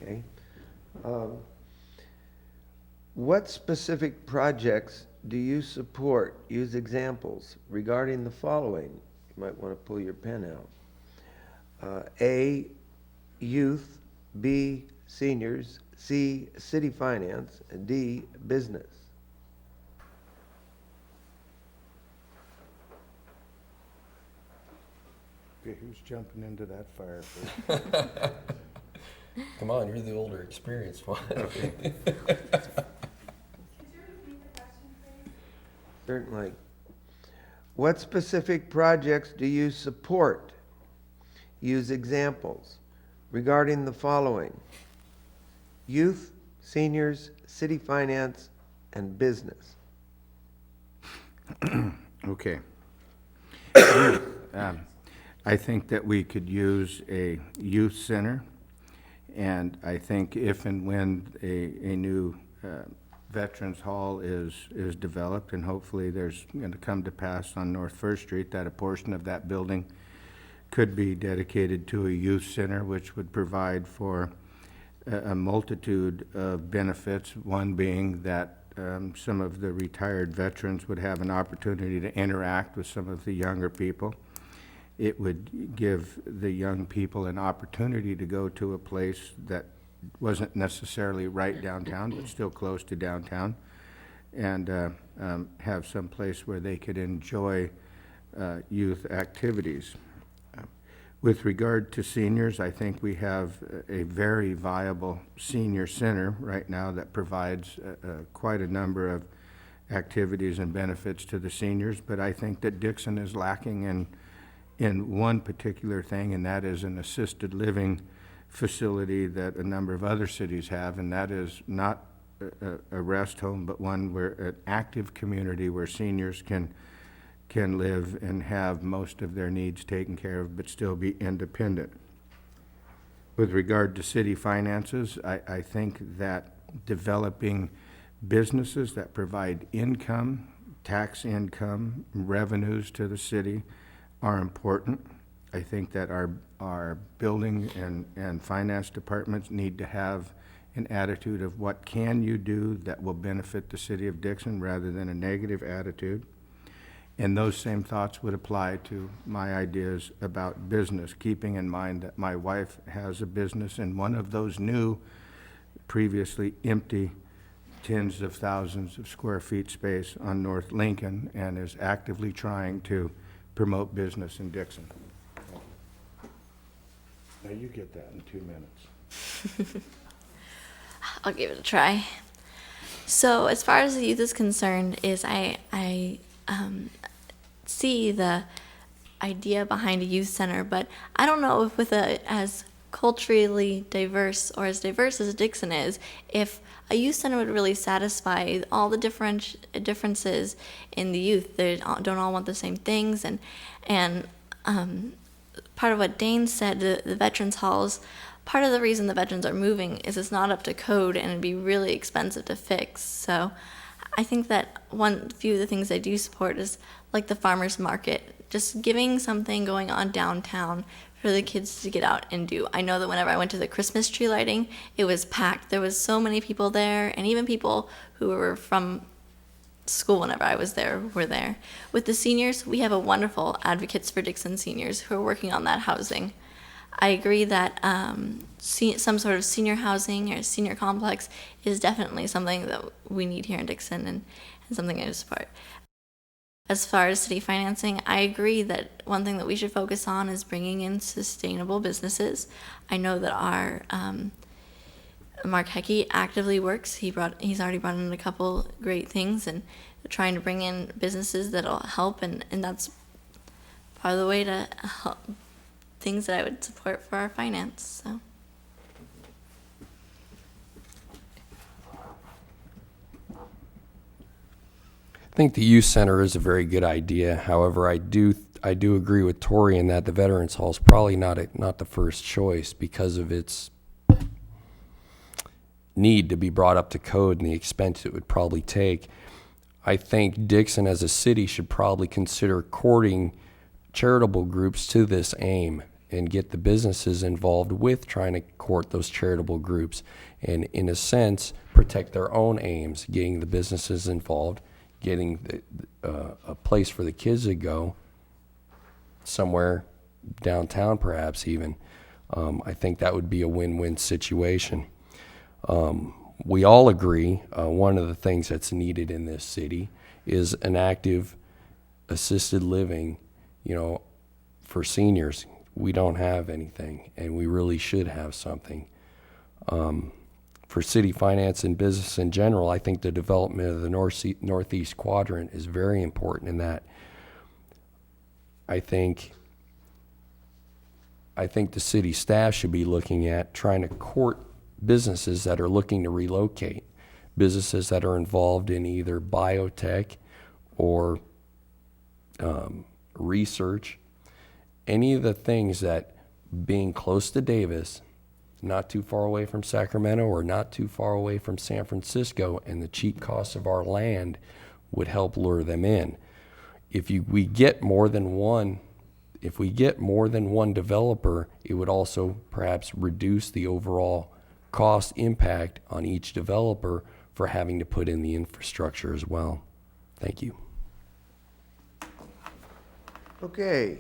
Okay. Um, What specific projects do you support? Use examples regarding the following. You might want to pull your pen out. A, youth. B, seniors. C, city finance. And D, business. Okay, who's jumping into that fire first? Come on, you're the older, experienced one. Certainly. What specific projects do you support? Use examples regarding the following: youth, seniors, city finance, and business. Okay. Um, I think that we could use a youth center, and I think if and when a new Veterans Hall is developed, and hopefully there's going to come to pass on North First Street, that a portion of that building could be dedicated to a youth center, which would provide for a multitude of benefits, one being that some of the retired veterans would have an opportunity to interact with some of the younger people. It would give the young people an opportunity to go to a place that wasn't necessarily right downtown, but still close to downtown, and have some place where they could enjoy youth activities. With regard to seniors, I think we have a very viable senior center right now that provides quite a number of activities and benefits to the seniors, but I think that Dixon is lacking in one particular thing, and that is an assisted living facility that a number of other cities have, and that is not a rest home, but one where an active community where seniors can live and have most of their needs taken care of, but still be independent. With regard to city finances, I think that developing businesses that provide income, tax income, revenues to the city are important. I think that our building and finance departments need to have an attitude of what can you do that will benefit the city of Dixon rather than a negative attitude. And those same thoughts would apply to my ideas about business, keeping in mind that my wife has a business in one of those new, previously empty tens of thousands of square feet space on North Lincoln, and is actively trying to promote business in Dixon. Now you get that in 2 minutes. I'll give it a try. So as far as the youth is concerned, I see the idea behind a youth center, but I don't know if with as culturally diverse or as diverse as Dixon is, if a youth center would really satisfy all the differences in the youth. They don't all want the same things, and part of what Dane said, the veterans halls, part of the reason the veterans are moving is it's not up to code and it'd be really expensive to fix. So I think that one few of the things I do support is like the farmers market, just giving something going on downtown for the kids to get out and do. I know that whenever I went to the Christmas tree lighting, it was packed. There was so many people there, and even people who were from school whenever I was there were there. With the seniors, we have a wonderful Advocates for Dixon seniors who are working on that housing. I agree that some sort of senior housing or senior complex is definitely something that we need here in Dixon, and something I support. As far as city financing, I agree that one thing that we should focus on is bringing in sustainable businesses. I know that our Mark Hecky actively works. He's already brought in a couple great things, and trying to bring in businesses that'll help, and that's part of the way to help things that I would support for our finance. So. I think the youth center is a very good idea. However, I do agree with Tori in that the Veterans Hall is probably not the first choice because of its need to be brought up to code and the expense it would probably take. I think Dixon as a city should probably consider courting charitable groups to this aim and get the businesses involved with trying to court those charitable groups and, in a sense, protect their own aims, getting the businesses involved, getting a place for the kids to go somewhere downtown perhaps even. I think that would be a win-win situation. We all agree one of the things that's needed in this city is an active assisted living, for seniors. We don't have anything, and we really should have something. For city finance and business in general, I think the development of the northeast quadrant is very important in that. I think the city staff should be looking at trying to court businesses that are looking to relocate, businesses that are involved in either biotech or research, any of the things that, being close to Davis, not too far away from Sacramento or not too far away from San Francisco, and the cheap cost of our land would help lure them in. If we get more than one developer, it would also perhaps reduce the overall cost impact on each developer for having to put in the infrastructure as well. Thank you. Okay,